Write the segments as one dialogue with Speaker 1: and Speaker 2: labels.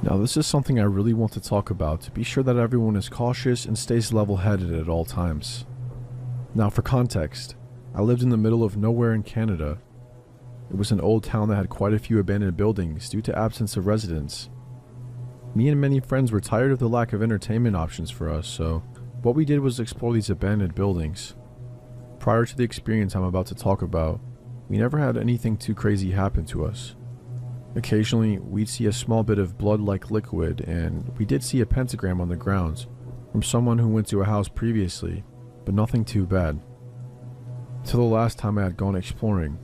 Speaker 1: Now this is something I really want to talk about to be sure that everyone is cautious and stays level-headed at all times. Now for context, I lived in the middle of nowhere in Canada. It was an old town that had quite a few abandoned buildings due to absence of residents. Me and many friends were tired of the lack of entertainment options for us, so what we did was explore these abandoned buildings. Prior to the experience I'm about to talk about, we never had anything too crazy happen to us. Occasionally, we'd see a small bit of blood-like liquid, and we did see a pentagram on the grounds from someone who went to a house previously, but nothing too bad. Till the last time I had gone exploring.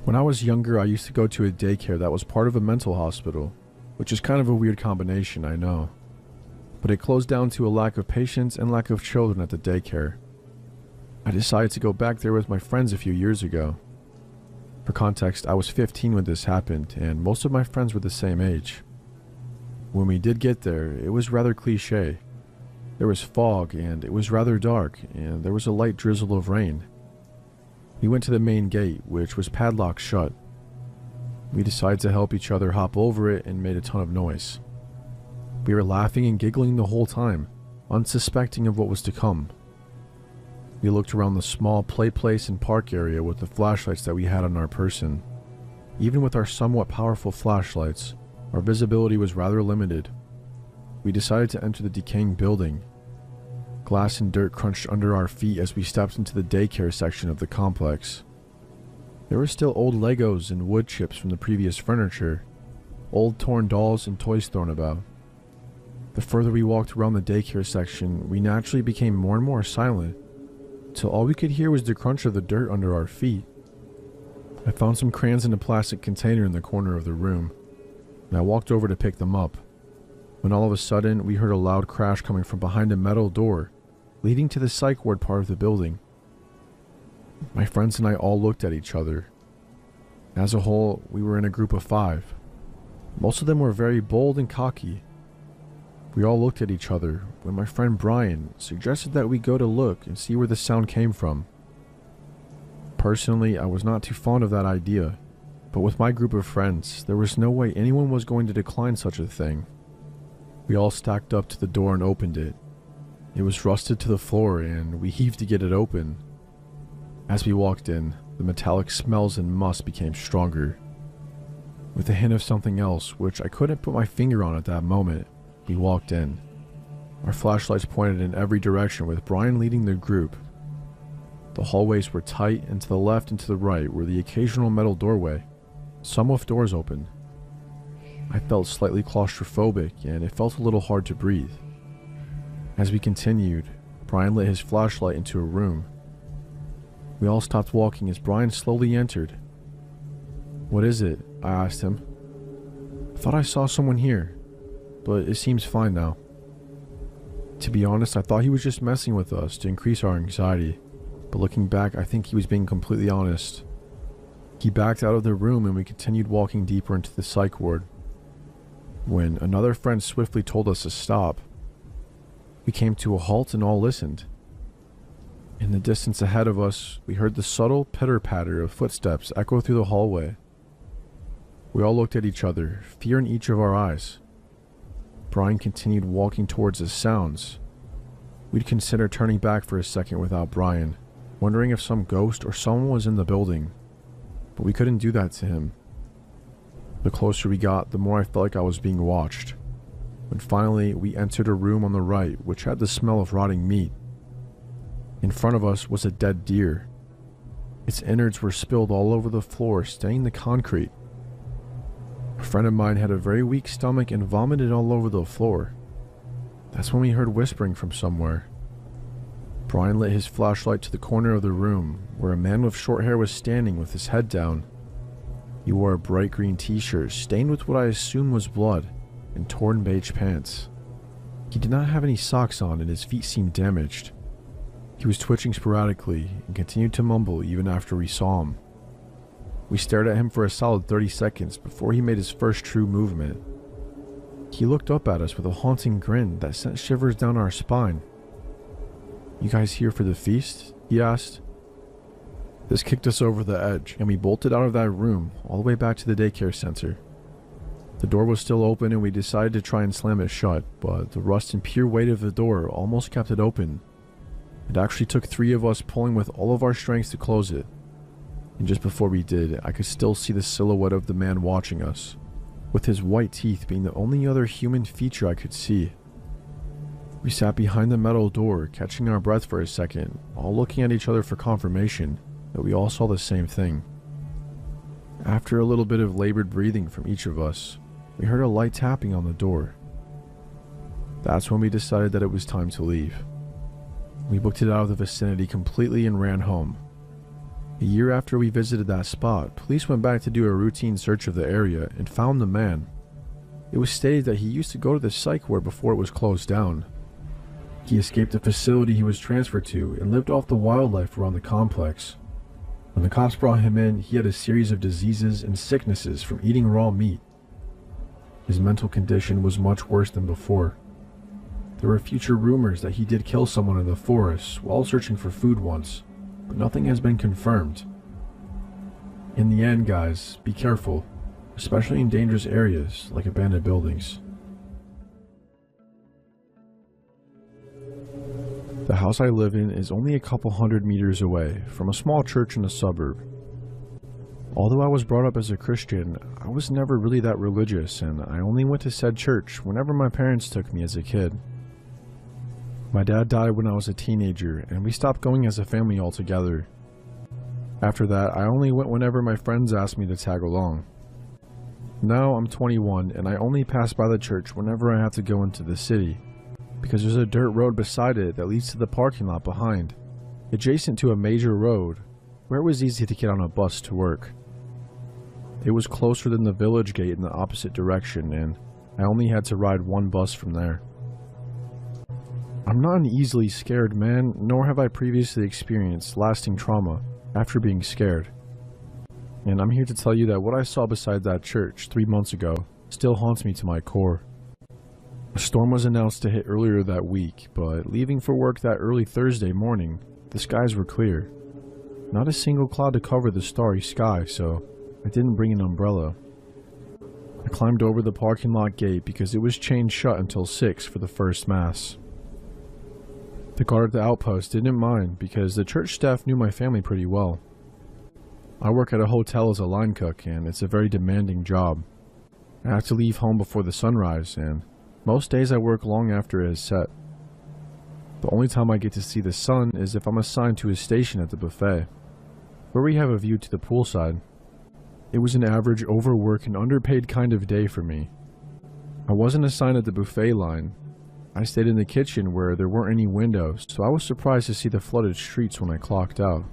Speaker 1: When I was younger, I used to go to a daycare that was part of a mental hospital, which is kind of a weird combination, I know. But it closed down to a lack of patients and lack of children at the daycare. I decided to go back there with my friends a few years ago. For context, I was 15 when this happened, and most of my friends were the same age. When we did get there, it was rather cliche. There was fog, and it was rather dark, and there was a light drizzle of rain. We went to the main gate, which was padlocked shut. We decided to help each other hop over it and made a ton of noise. We were laughing and giggling the whole time, unsuspecting of what was to come. We looked around the small play place and park area with the flashlights that we had on our person. Even with our somewhat powerful flashlights, our visibility was rather limited. We decided to enter the decaying building. Glass and dirt crunched under our feet as we stepped into the daycare section of the complex. There were still old Legos and wood chips from the previous furniture, old torn dolls and toys thrown about. The further we walked around the daycare section, we naturally became more and more silent, till all we could hear was the crunch of the dirt under our feet. I found some crayons in a plastic container in the corner of the room, and I walked over to pick them up, when all of a sudden we heard a loud crash coming from behind a metal door leading to the psych ward part of the building. My friends and I all looked at each other. As a whole, we were in a group of 5. Most of them were very bold and cocky. We all looked at each other when my friend Brian suggested that we go to look and see where the sound came from. Personally, I was not too fond of that idea, but with my group of friends, there was no way anyone was going to decline such a thing. We all stacked up to the door and opened it. It was rusted to the floor and we heaved to get it open. As we walked in, the metallic smells and must became stronger. With a hint of something else, which I couldn't put my finger on at that moment, we walked in. Our flashlights pointed in every direction with Brian leading the group. The hallways were tight, and to the left and to the right were the occasional metal doorway, some with doors open. I felt slightly claustrophobic and it felt a little hard to breathe. As we continued, Brian lit his flashlight into a room. We all stopped walking as Brian slowly entered. "What is it?" I asked him. "I thought I saw someone here, but it seems fine now." To be honest, I thought he was just messing with us to increase our anxiety, but looking back, I think he was being completely honest. He backed out of the room and we continued walking deeper into the psych ward, when another friend swiftly told us to stop. We came to a halt and all listened. In the distance ahead of us, we heard the subtle pitter-patter of footsteps echo through the hallway. We all looked at each other, fear in each of our eyes. Brian continued walking towards the sounds. We'd consider turning back for a second without Brian, wondering if some ghost or someone was in the building, but we couldn't do that to him. The closer we got, the more I felt like I was being watched, when finally we entered a room on the right which had the smell of rotting meat. In front of us was a dead deer. Its innards were spilled all over the floor, staining the concrete. A friend of mine had a very weak stomach and vomited all over the floor. That's when we heard whispering from somewhere. Brian lit his flashlight to the corner of the room, where a man with short hair was standing with his head down. He wore a bright green t-shirt stained with what I assumed was blood, and torn beige pants. He did not have any socks on and his feet seemed damaged. He was twitching sporadically and continued to mumble even after we saw him. We stared at him for a solid 30 seconds before he made his first true movement. He looked up at us with a haunting grin that sent shivers down our spine. "You guys here for the feast?" he asked. This kicked us over the edge, and we bolted out of that room all the way back to the daycare center. The door was still open and we decided to try and slam it shut, but the rust and pure weight of the door almost kept it open. It actually took 3 of us pulling with all of our strength to close it. And just before we did, I could still see the silhouette of the man watching us, with his white teeth being the only other human feature I could see. We sat behind the metal door, catching our breath for a second, all looking at each other for confirmation that we all saw the same thing. After a little bit of labored breathing from each of us, we heard a light tapping on the door. That's when we decided that it was time to leave. We booked it out of the vicinity completely and ran home. A year after we visited that spot, police went back to do a routine search of the area and found the man. It was stated that he used to go to the psych ward before it was closed down. He escaped the facility he was transferred to and lived off the wildlife around the complex. When the cops brought him in, he had a series of diseases and sicknesses from eating raw meat. His mental condition was much worse than before. There were future rumors that he did kill someone in the forest while searching for food once, but nothing has been confirmed. In the end, guys, be careful, especially in dangerous areas like abandoned buildings. The house I live in is only a couple 100 meters away from a small church in the suburb. Although I was brought up as a Christian, I was never really that religious, and I only went to said church whenever my parents took me as a kid. My dad died when I was a teenager, and we stopped going as a family altogether. After that, I only went whenever my friends asked me to tag along. Now I'm 21, and I only pass by the church whenever I have to go into the city, because there's a dirt road beside it that leads to the parking lot behind, adjacent to a major road, where it was easy to get on a bus to work. It was closer than the village gate in the opposite direction, and I only had to ride one bus from there. I'm not an easily scared man, nor have I previously experienced lasting trauma after being scared. And I'm here to tell you that what I saw beside that church 3 months ago still haunts me to my core. A storm was announced to hit earlier that week, but leaving for work that early Thursday morning, the skies were clear. Not a single cloud to cover the starry sky, so I didn't bring an umbrella. I climbed over the parking lot gate because it was chained shut until 6 for the first mass. The guard at the outpost didn't mind because the church staff knew my family pretty well. I work at a hotel as a line cook, and it's a very demanding job. I have to leave home before the sunrise, and most days I work long after it is set. The only time I get to see the sun is if I'm assigned to a station at the buffet, where we have a view to the poolside. It was an average overwork and underpaid kind of day for me. I wasn't assigned at the buffet line. I stayed in the kitchen where there weren't any windows, so I was surprised to see the flooded streets when I clocked out.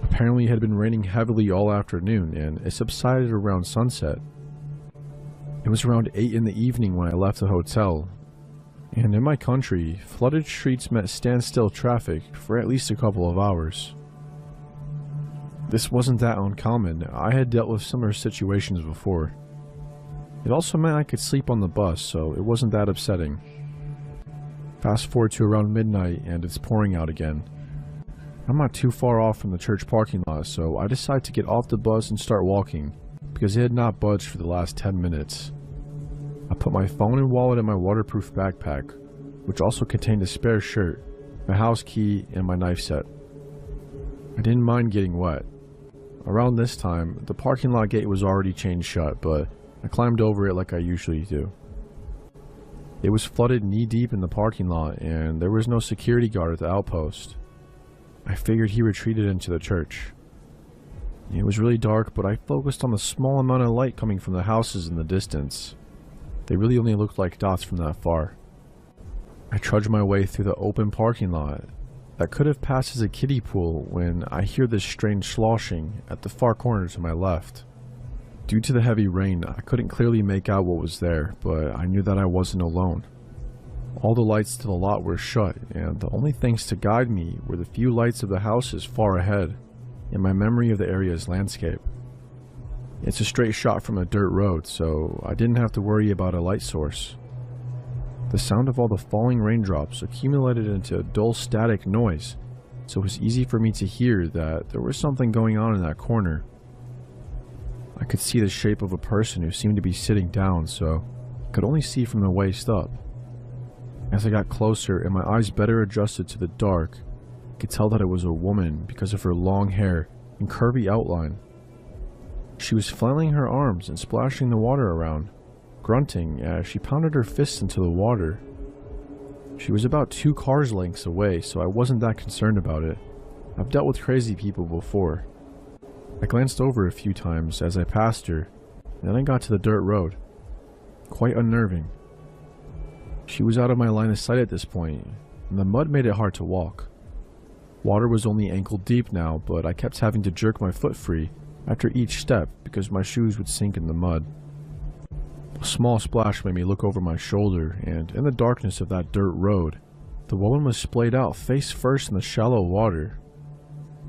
Speaker 1: Apparently it had been raining heavily all afternoon, and it subsided around sunset. It was around 8 in the evening when I left the hotel, and in my country, flooded streets meant standstill traffic for at least a couple of hours. This wasn't that uncommon. I had dealt with similar situations before. It also meant I could sleep on the bus, so it wasn't that upsetting. Fast forward to around midnight and it's pouring out again. I'm not too far off from the church parking lot, so I decide to get off the bus and start walking, because it had not budged for the last 10 minutes. I put my phone and wallet in my waterproof backpack, which also contained a spare shirt, my house key, and my knife set. I didn't mind getting wet. Around this time, the parking lot gate was already chained shut, but I climbed over it like I usually do. It was flooded knee-deep in the parking lot, and there was no security guard at the outpost. I figured he retreated into the church. It was really dark, but I focused on the small amount of light coming from the houses in the distance. They really only looked like dots from that far. I trudged my way through the open parking lot that could have passed as a kiddie pool when I hear this strange sloshing at the far corner to my left. Due to the heavy rain, I couldn't clearly make out what was there, but I knew that I wasn't alone. All the lights to the lot were shut, and the only things to guide me were the few lights of the houses far ahead, and my memory of the area's landscape. It's a straight shot from a dirt road, so I didn't have to worry about a light source. The sound of all the falling raindrops accumulated into a dull static noise, so it was easy for me to hear that there was something going on in that corner. I could see the shape of a person who seemed to be sitting down, so I could only see from the waist up. As I got closer and my eyes better adjusted to the dark, I could tell that it was a woman because of her long hair and curvy outline. She was flailing her arms and splashing the water around, grunting as she pounded her fists into the water. She was about 2 cars lengths away, so I wasn't that concerned about it. I've dealt with crazy people before. I glanced over a few times as I passed her, and then I got to the dirt road. Quite unnerving. She was out of my line of sight at this point, and the mud made it hard to walk. Water was only ankle deep now, but I kept having to jerk my foot free after each step because my shoes would sink in the mud. A small splash made me look over my shoulder, and in the darkness of that dirt road, the woman was splayed out face first in the shallow water.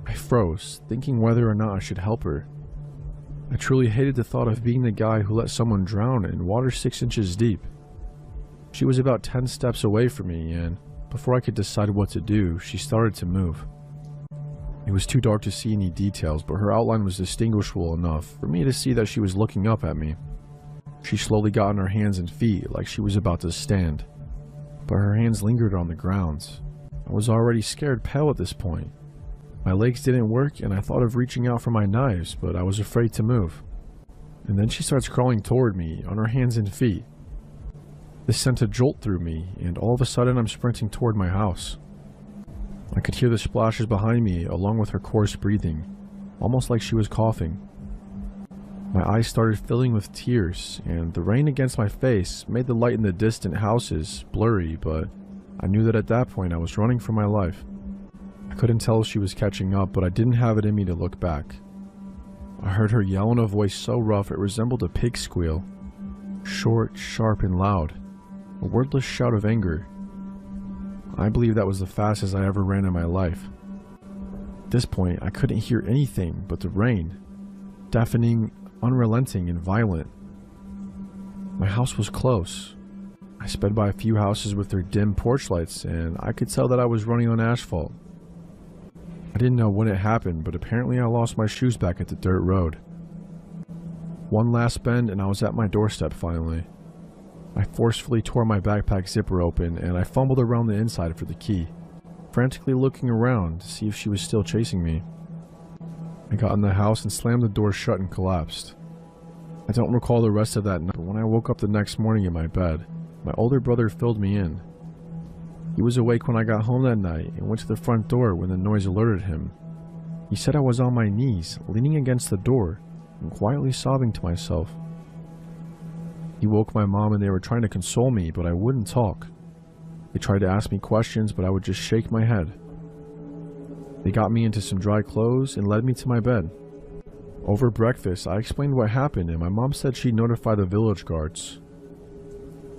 Speaker 1: I froze, thinking whether or not I should help her. I truly hated the thought of being the guy who let someone drown in water 6 inches deep. She was about 10 steps away from me, and before I could decide what to do, she started to move. It was too dark to see any details, but her outline was distinguishable enough for me to see that she was looking up at me. She slowly got on her hands and feet like she was about to stand, but her hands lingered on the ground. I was already scared pale at this point. My legs didn't work and I thought of reaching out for my knives, but I was afraid to move. And then she starts crawling toward me on her hands and feet. This sent a jolt through me, and all of a sudden I'm sprinting toward my house. I could hear the splashes behind me along with her coarse breathing, almost like she was coughing. My eyes started filling with tears, and the rain against my face made the light in the distant houses blurry, but I knew that at that point I was running for my life. I couldn't tell if she was catching up, but I didn't have it in me to look back. I heard her yell in a voice so rough it resembled a pig squeal. Short, sharp, and loud. A wordless shout of anger. I believe that was the fastest I ever ran in my life. At this point, I couldn't hear anything but the rain. Deafening, unrelenting, and violent. My house was close. I sped by a few houses with their dim porch lights, and I could tell that I was running on asphalt. I didn't know when it happened, but apparently I lost my shoes back at the dirt road. One last bend and I was at my doorstep finally. I forcefully tore my backpack zipper open and I fumbled around the inside for the key, frantically looking around to see if she was still chasing me. I got in the house and slammed the door shut and collapsed. I don't recall the rest of that night, but when I woke up the next morning in my bed, my older brother filled me in. He was awake when I got home that night and went to the front door when the noise alerted him. He said I was on my knees, leaning against the door, and quietly sobbing to myself. He woke my mom and they were trying to console me, but I wouldn't talk. They tried to ask me questions, but I would just shake my head. They got me into some dry clothes and led me to my bed. Over breakfast, I explained what happened and my mom said she'd notify the village guards.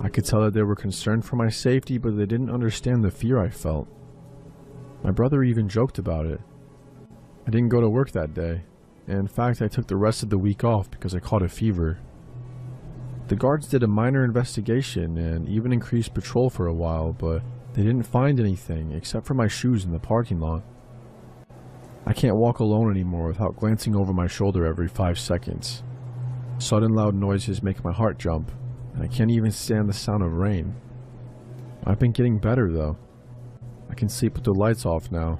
Speaker 1: I could tell that they were concerned for my safety, but they didn't understand the fear I felt. My brother even joked about it. I didn't go to work that day. In fact, I took the rest of the week off because I caught a fever. The guards did a minor investigation and even increased patrol for a while, but they didn't find anything except for my shoes in the parking lot. I can't walk alone anymore without glancing over my shoulder every 5 seconds. Sudden loud noises make my heart jump, and I can't even stand the sound of rain. I've been getting better though. I can sleep with the lights off now.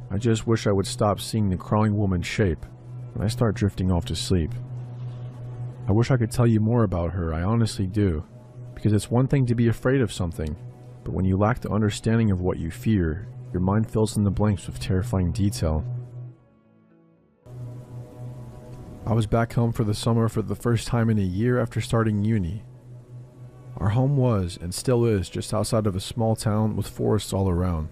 Speaker 1: I just wish I would stop seeing the crawling woman's shape when I start drifting off to sleep. I wish I could tell you more about her, I honestly do, because it's one thing to be afraid of something, but when you lack the understanding of what you fear, your mind fills in the blanks with terrifying detail. I was back home for the summer for the first time in a year after starting uni. Our home was, and still is, just outside of a small town with forests all around.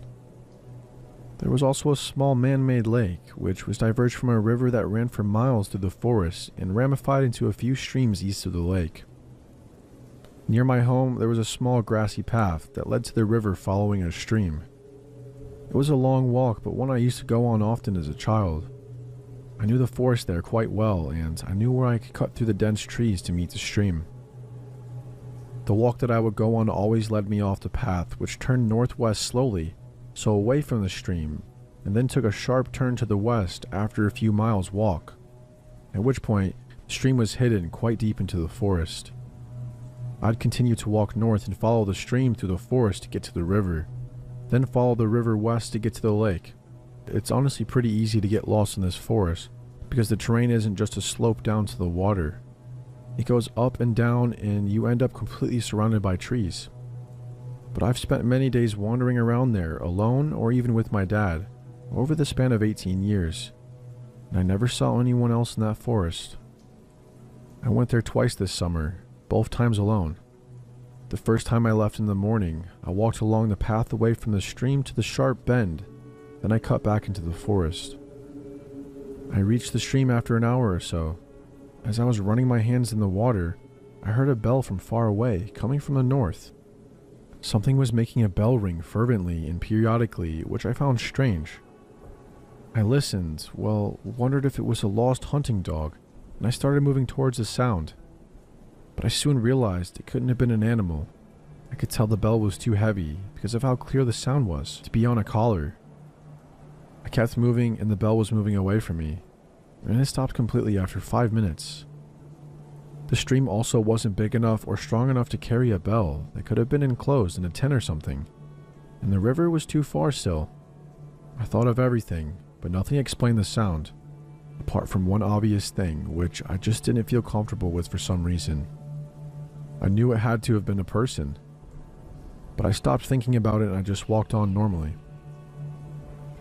Speaker 1: There was also a small man-made lake, which was diverged from a river that ran for miles through the forest and ramified into a few streams east of the lake. Near my home, there was a small grassy path that led to the river following a stream. It was a long walk, but one I used to go on often as a child. I knew the forest there quite well, and I knew where I could cut through the dense trees to meet the stream. The walk that I would go on always led me off the path, which turned northwest slowly, so away from the stream, and then took a sharp turn to the west after a few miles walk, at which point The stream was hidden quite deep into the forest. I'd continue to walk north and follow the stream through the forest to get to the river, then follow the river west to get to the lake. It's honestly pretty easy to get lost in this forest because the terrain isn't just a slope down to the water. It goes up and down and you end up completely surrounded by trees. But I've spent many days wandering around there alone or even with my dad over the span of 18 years, and I never saw anyone else in that forest. I went there twice this summer, both times alone. The first time I left in the morning, I walked along the path away from the stream to the sharp bend, then I cut back into the forest. I reached the stream after an hour or so. As I was running my hands in the water, I heard a bell from far away, coming from the north. Something was making a bell ring fervently and periodically, which I found strange. I listened, wondered if it was a lost hunting dog, and I started moving towards the sound. But I soon realized it couldn't have been an animal. I could tell the bell was too heavy because of how clear the sound was to be on a collar. I kept moving and the bell was moving away from me, and it stopped completely after 5 minutes. The stream also wasn't big enough or strong enough to carry a bell that could have been enclosed in a tent or something, and the river was too far still. I thought of everything, but nothing explained the sound, apart from one obvious thing, which I just didn't feel comfortable with for some reason. I knew it had to have been a person, but I stopped thinking about it and I just walked on normally.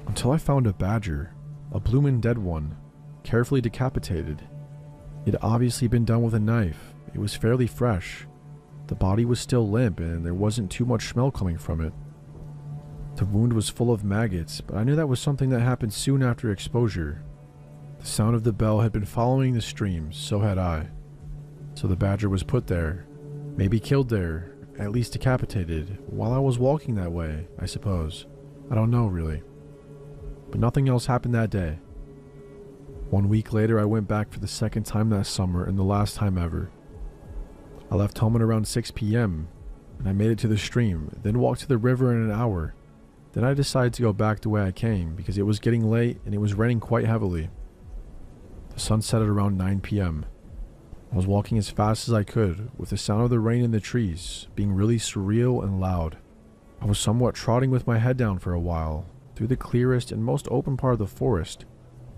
Speaker 1: Until I found a badger, a bloomin' dead one, carefully decapitated. It had obviously been done with a knife. It was fairly fresh. The body was still limp and there wasn't too much smell coming from it. The wound was full of maggots, but I knew that was something that happened soon after exposure. The sound of the bell had been following the stream, so had I. So the badger was put there, maybe killed there, at least decapitated, while I was walking that way, I suppose. I don't know really. But nothing else happened that day. 1 week later, I went back for the second time that summer and the last time ever. I left home at around 6 p.m. and I made it to the stream, then walked to the river in an hour. Then I decided to go back the way I came because it was getting late and it was raining quite heavily. The sun set at around 9 p.m. I was walking as fast as I could, with the sound of the rain in the trees being really surreal and loud. I was somewhat trotting with my head down for a while, through the clearest and most open part of the forest,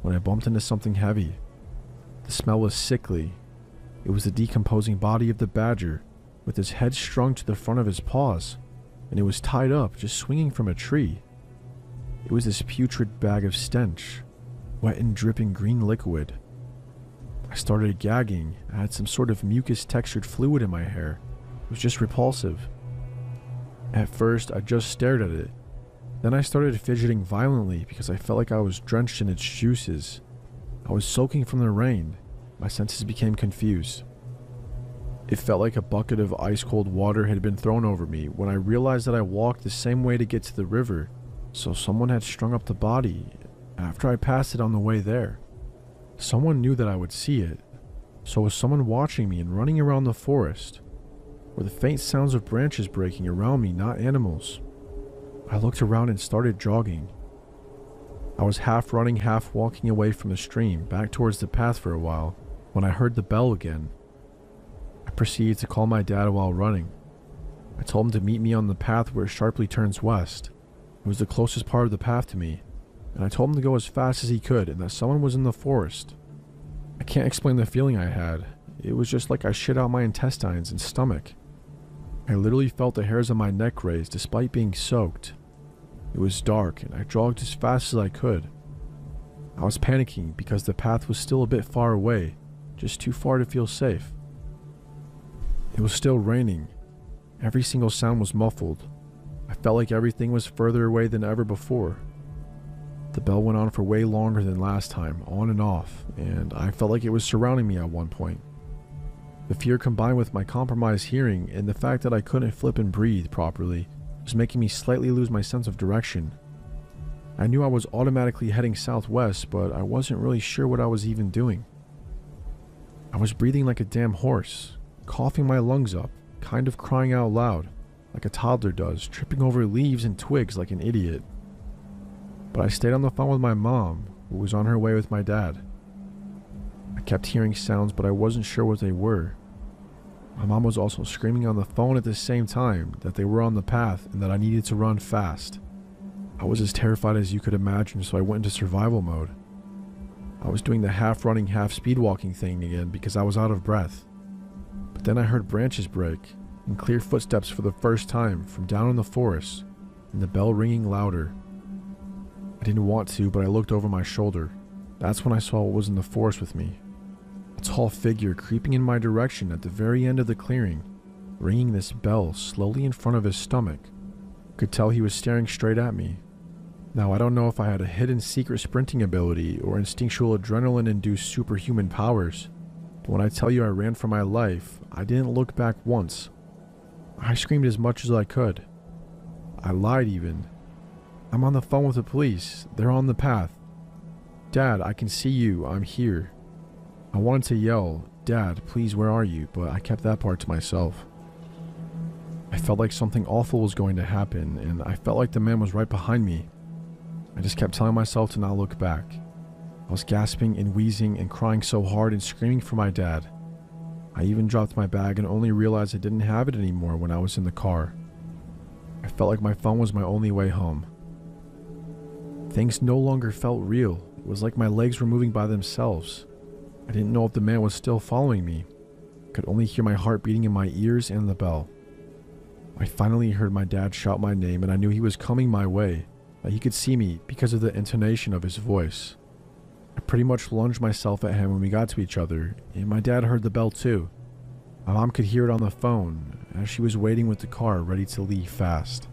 Speaker 1: when I bumped into something heavy. The smell was sickly. It was the decomposing body of the badger, with his head strung to the front of his paws, and it was tied up, just swinging from a tree. It was this putrid bag of stench, wet and dripping green liquid. I started gagging. I had some sort of mucus-textured fluid in my hair. It was just repulsive. At first, I just stared at it. Then I started fidgeting violently because I felt like I was drenched in its juices. I was soaking from the rain. My senses became confused. It felt like a bucket of ice-cold water had been thrown over me when I realized that I walked the same way to get to the river, so someone had strung up the body after I passed it on the way there. Someone knew that I would see it, so was someone watching me and running around the forest, were the faint sounds of branches breaking around me, not animals. I looked around and started jogging. I was half running, half walking away from the stream, back towards the path for a while, when I heard the bell again. I proceeded to call my dad while running. I told him to meet me on the path where it sharply turns west. It was the closest part of the path to me, and I told him to go as fast as he could and that someone was in the forest. I can't explain the feeling I had. It was just like I shit out my intestines and stomach. I literally felt the hairs on my neck raise despite being soaked. It was dark and I jogged as fast as I could. I was panicking because the path was still a bit far away, just too far to feel safe. It was still raining. Every single sound was muffled. I felt like everything was further away than ever before. The bell went on for way longer than last time, on and off, and I felt like it was surrounding me at one point. The fear combined with my compromised hearing and the fact that I couldn't flip and breathe properly was making me slightly lose my sense of direction. I knew I was automatically heading southwest, but I wasn't really sure what I was even doing. I was breathing like a damn horse, coughing my lungs up, kind of crying out loud, like a toddler does, tripping over leaves and twigs like an idiot. But I stayed on the phone with my mom, who was on her way with my dad. I kept hearing sounds, but I wasn't sure what they were. My mom was also screaming on the phone at the same time that they were on the path and that I needed to run fast. I was as terrified as you could imagine, so I went into survival mode. I was doing the half running, half speed walking thing again because I was out of breath. But then I heard branches break and clear footsteps for the first time from down in the forest, and the bell ringing louder. I didn't want to, but I looked over my shoulder. That's when I saw what was in the forest with me. A tall figure creeping in my direction at the very end of the clearing, ringing this bell slowly in front of his stomach. Could tell he was staring straight at me. Now, I don't know if I had a hidden secret sprinting ability or instinctual adrenaline-induced superhuman powers, but when I tell you I ran for my life, I didn't look back once. I screamed as much as I could. I lied even. I'm on the phone with the police. They're on the path. Dad, I can see you. I'm here. I wanted to yell, Dad, please, where are you? But I kept that part to myself. I felt like something awful was going to happen, and I felt like the man was right behind me. I just kept telling myself to not look back. I was gasping and wheezing and crying so hard and screaming for my dad. I even dropped my bag and only realized I didn't have it anymore when I was in the car. I felt like my phone was my only way home. Things no longer felt real. It was like my legs were moving by themselves. I didn't know if the man was still following me. I could only hear my heart beating in my ears and the bell. I finally heard my dad shout my name, and I knew he was coming my way, that he could see me because of the intonation of his voice. I pretty much lunged myself at him when we got to each other, and my dad heard the bell too. My mom could hear it on the phone as she was waiting with the car ready to leave fast.